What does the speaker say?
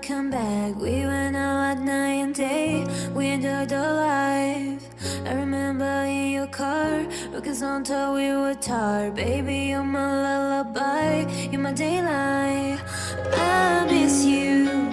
come back. We went out at night and day. We enjoyed the life. I remember in your car, looking until we were tired. Baby, you're my lullaby, you're my daylight. I miss you.